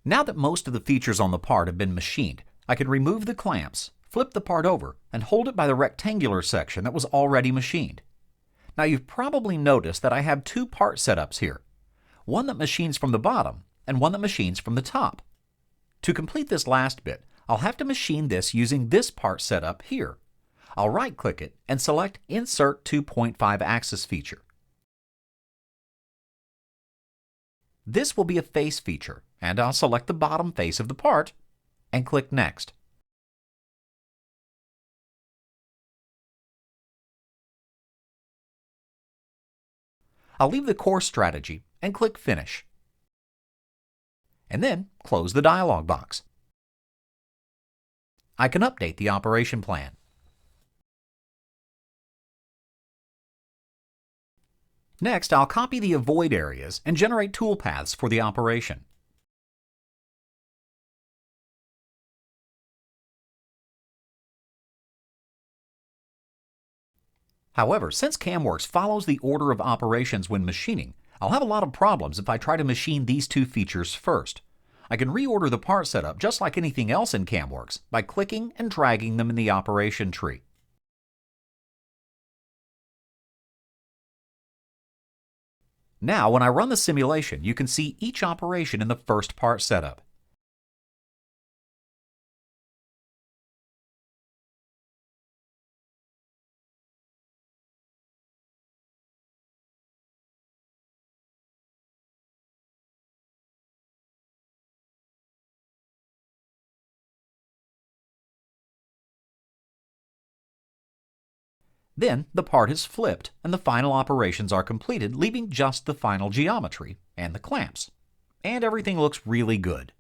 Now that most of the features on the part have been machined, I can remove the clamps, flip the part over, and hold it by the rectangular section that was already machined. Now you've probably noticed that I have two part setups here, one that machines from the bottom and one that machines from the top. To complete this last bit, I'll have to machine this using this part setup here. I'll right-click it and select Insert 2.5 Axis feature. This will be a face feature, and I'll select the bottom face of the part and click Next. I'll leave the course strategy and click Finish. And then close the dialog box. I can update the operation plan. Next, I'll copy the avoid areas and generate toolpaths for the operation. However, since CAMWorks follows the order of operations when machining, I'll have a lot of problems if I try to machine these two features first. I can reorder the part setup just like anything else in CAMWorks by clicking and dragging them in the operation tree. Now, when I run the simulation, you can see each operation in the first part setup. Then the part is flipped and the final operations are completed, leaving just the final geometry and the clamps. And everything looks really good.